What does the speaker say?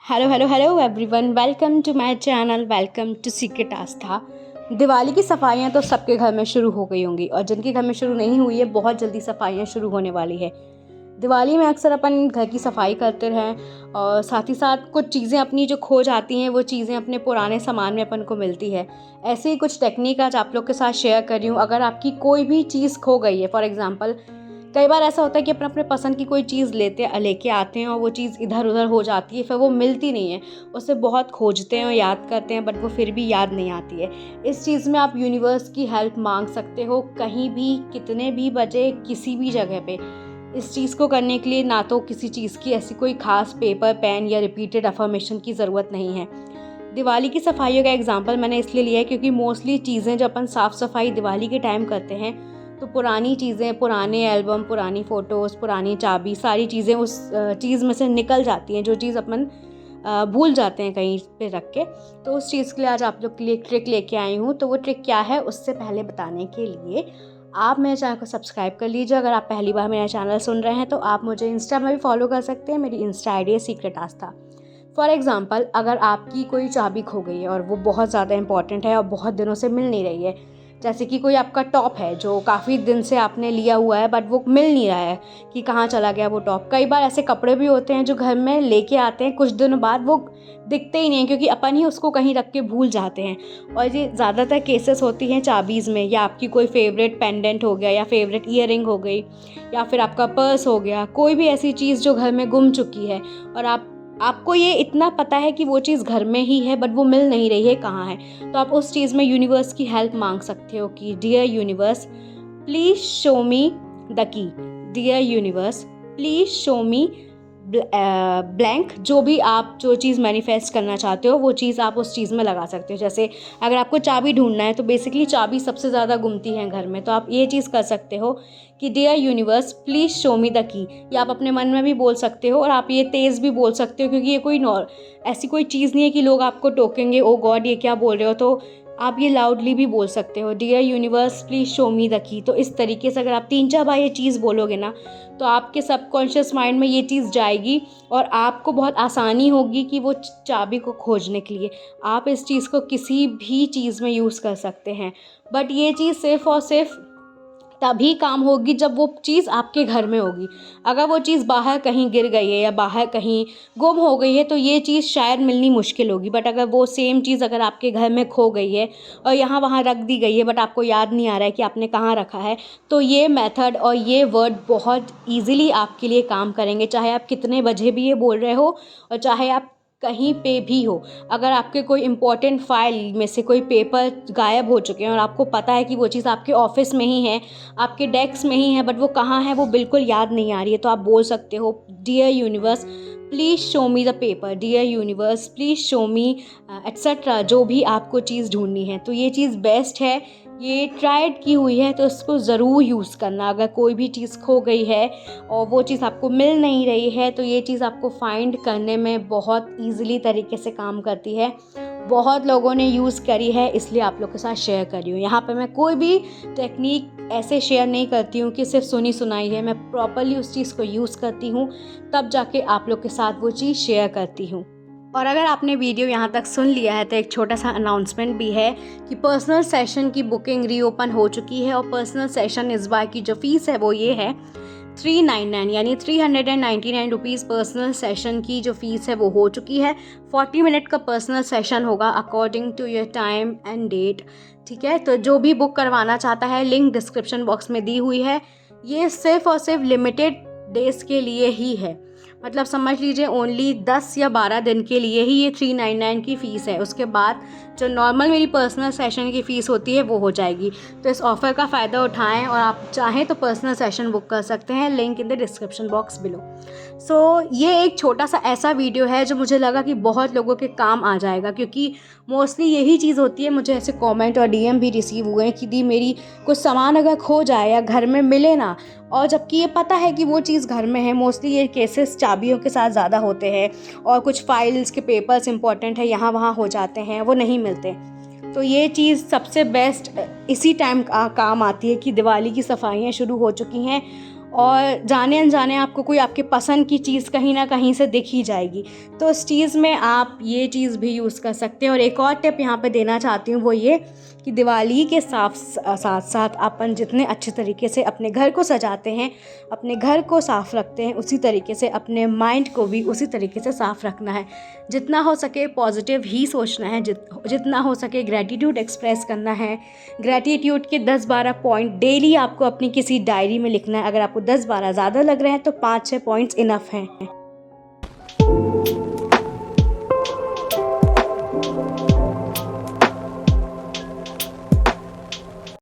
Hello hello hello everyone, welcome to my channel, welcome to secret Aastha. Diwali की सफाइयाँ तो सबके घर में शुरू हो गई होंगी और जिनके घर में शुरू नहीं हुई है बहुत जल्दी सफाइयाँ शुरू होने वाली है। दिवाली में अक्सर अपन घर की सफाई करते हैं और साथ ही साथ कुछ चीज़ें अपनी जो खो जाती हैं वो चीज़ें अपने पुराने सामान में अपन को मिलती है। ऐसे ही कुछ टेक्निक आज आप लोग के साथ शेयर कर रही हूँ। अगर आपकी कोई भी चीज़ खो गई है, फॉर एग्ज़ाम्पल कई बार ऐसा होता है कि अपने अपने पसंद की कोई चीज़ लेके आते हैं और वो चीज़ इधर उधर हो जाती है, फिर वो मिलती नहीं है। उसे बहुत खोजते हैं और याद करते हैं बट वो फिर भी याद नहीं आती है। इस चीज़ में आप यूनिवर्स की हेल्प मांग सकते हो, कहीं भी कितने भी बजे किसी भी जगह पे। इस चीज़ को करने के लिए ना तो किसी चीज़ की ऐसी कोई खास पेपर पेन या रिपीटेड अफर्मेशन की ज़रूरत नहीं है। दिवाली की सफाइयों का एग्जाम्पल मैंने इसलिए लिया है क्योंकि मोस्टली चीज़ें जो अपन साफ़ सफाई दिवाली के टाइम करते हैं तो पुरानी चीज़ें, पुराने एल्बम, पुरानी फ़ोटोज़, पुरानी चाबी, सारी चीज़ें उस चीज़ में से निकल जाती हैं, जो चीज़ अपन भूल जाते हैं कहीं पे रख के। तो उस चीज़ के लिए आज आप लोग के लिए एक ट्रिक लेके आई हूँ। तो वो ट्रिक क्या है, उससे पहले बताने के लिए आप मेरे चैनल को सब्सक्राइब कर लीजिए। अगर आप पहली बार मेरा चैनल सुन रहे हैं तो आप मुझे इंस्टा में भी फॉलो कर सकते हैं। मेरी इंस्टा आई डी है सीक्रेट आस्था। फॉर एग्ज़ाम्पल, अगर आपकी कोई चाबी खो गई है और वो बहुत ज़्यादा इंपॉर्टेंट है और बहुत दिनों से मिल नहीं रही है, जैसे कि कोई आपका टॉप है जो काफ़ी दिन से आपने लिया हुआ है बट वो मिल नहीं रहा है कि कहाँ चला गया वो टॉप। कई बार ऐसे कपड़े भी होते हैं जो घर में लेके आते हैं, कुछ दिनों बाद वो दिखते ही नहीं हैं क्योंकि अपन ही उसको कहीं रख के भूल जाते हैं। और ये ज़्यादातर केसेस होती हैं चाबीज़ में, या आपकी कोई फेवरेट पेंडेंट हो गया या फेवरेट ईयरिंग हो गई या फिर आपका पर्स हो गया, कोई भी ऐसी चीज़ जो घर में गुम चुकी है और आपको ये इतना पता है कि वो चीज़ घर में ही है बट वो मिल नहीं रही है, कहाँ है। तो आप उस चीज़ में यूनिवर्स की हेल्प मांग सकते हो कि dear universe please show me the key. Dear universe please show me blank. जो चीज़ मैनिफेस्ट करना चाहते हो वो चीज़ आप उस चीज़ में लगा सकते हो। जैसे अगर आपको चाबी ढूंढना है तो बेसिकली चाबी सबसे ज़्यादा गुमती है घर में, तो आप ये चीज़ कर सकते हो कि dear universe please show me the key. या आप अपने मन में भी बोल सकते हो और आप ये तेज़ भी बोल सकते हो क्योंकि ये ऐसी कोई चीज़ नहीं है कि लोग आपको टोकेंगे, ओ गॉड ये क्या बोल रहे हो। तो आप ये लाउडली भी बोल सकते हो, dear universe please show me the key. तो इस तरीके से अगर आप 3-4 बार ये चीज़ बोलोगे ना तो आपके सबकॉन्शियस माइंड में ये चीज़ जाएगी और आपको बहुत आसानी होगी कि वो चाबी को खोजने के लिए। आप इस चीज़ को किसी भी चीज़ में यूज़ कर सकते हैं, बट ये चीज़ सिर्फ़ और सिर्फ तभी काम होगी जब वो चीज़ आपके घर में होगी। अगर वो चीज़ बाहर कहीं गिर गई है या बाहर कहीं गुम हो गई है तो ये चीज़ शायद मिलनी मुश्किल होगी। बट अगर वो सेम चीज़ अगर आपके घर में खो गई है और यहाँ वहाँ रख दी गई है बट आपको याद नहीं आ रहा है कि आपने कहाँ रखा है, तो ये मेथड और ये वर्ड बहुत ईज़िली आपके लिए काम करेंगे। चाहे आप कितने बजे भी ये बोल रहे हो और चाहे आप कहीं पे भी हो। अगर आपके कोई इम्पोर्टेंट फाइल में से कोई पेपर गायब हो चुके हैं और आपको पता है कि वो चीज़ आपके ऑफिस में ही है, आपके डेस्क में ही है, बट वो कहाँ है वो बिल्कुल याद नहीं आ रही है, तो आप बोल सकते हो dear universe please show me the paper, dear universe please show me etcetera, जो भी आपको चीज़ ढूंढनी है। तो ये चीज़ बेस्ट है, ये ट्राइड की हुई है, तो इसको ज़रूर यूज़ करना। अगर कोई भी चीज़ खो गई है और वो चीज़ आपको मिल नहीं रही है तो ये चीज़ आपको फाइंड करने में बहुत ईज़िली तरीके से काम करती है। बहुत लोगों ने यूज़ करी है, इसलिए आप लोग के साथ शेयर कर रही हूँ। यहाँ पे मैं कोई भी टेक्निक ऐसे शेयर नहीं करती हूँ कि सिर्फ सुनी सुनाई है, मैं प्रॉपरली उस चीज़ को यूज़ करती हूँ, तब जाके आप लोग के साथ वो चीज़ शेयर करती हूँ। और अगर आपने वीडियो यहाँ तक सुन लिया है तो एक छोटा सा अनाउंसमेंट भी है कि पर्सनल सेशन की बुकिंग रीओपन हो चुकी है और पर्सनल सेशन इस बार की जो फ़ीस है वो ये है 399, यानी 399 रुपीज़ पर्सनल सेशन की जो फ़ीस है वो हो चुकी है। 40 मिनट का पर्सनल सेशन होगा according to your time and date. ठीक है, तो जो भी बुक करवाना चाहता है लिंक डिस्क्रिप्शन बॉक्स में दी हुई है। ये सिर्फ और सिर्फ लिमिटेड डेज़ के लिए ही है, मतलब समझ लीजिए ओनली 10 या 12 दिन के लिए ही ये 399 की फ़ीस है। उसके बाद जो नॉर्मल मेरी पर्सनल सेशन की फ़ीस होती है वो हो जाएगी। तो इस ऑफ़र का फ़ायदा उठाएं और आप चाहें तो पर्सनल सेशन बुक कर सकते हैं, link in the description box below. ये एक छोटा सा ऐसा वीडियो है जो मुझे लगा कि बहुत लोगों के काम आ जाएगा, क्योंकि मोस्टली यही चीज़ होती है। मुझे ऐसे कमेंट और डीएम भी रिसीव हुए हैं कि दी मेरी कुछ सामान अगर खो जाए या घर में मिले ना, और जबकि ये पता है कि वो चीज़ घर में है। मोस्टली ये केसेस चाबियों के साथ ज़्यादा होते हैं और कुछ फाइल्स के पेपर्स इंपॉर्टेंट है यहाँ वहाँ हो जाते हैं, वो नहीं मिलते। तो ये चीज़ सबसे बेस्ट इसी टाइम काम आती है कि दिवाली की सफाइयाँ शुरू हो चुकी हैं और जाने अनजाने आपको कोई आपके पसंद की चीज़ कहीं ना कहीं से दिख ही जाएगी। तो उस चीज़ में आप ये चीज़ भी यूज़ कर सकते हैं। और एक और टिप यहाँ पे देना चाहती हूँ, वो ये कि दिवाली के साथ साथ अपन जितने अच्छे तरीके से अपने घर को सजाते हैं, अपने घर को साफ़ रखते हैं, उसी तरीके से अपने माइंड को भी उसी तरीके से साफ़ रखना है। जितना हो सके पॉजिटिव ही सोचना है, जितना हो सके ग्रैटिट्यूड एक्सप्रेस करना है। ग्रैटिट्यूड के 10-12 पॉइंट डेली आपको अपनी किसी डायरी में लिखना है। अगर आपको 10-12 ज़्यादा लग रहे हैं तो 5-6 पॉइंट्स इनफ हैं।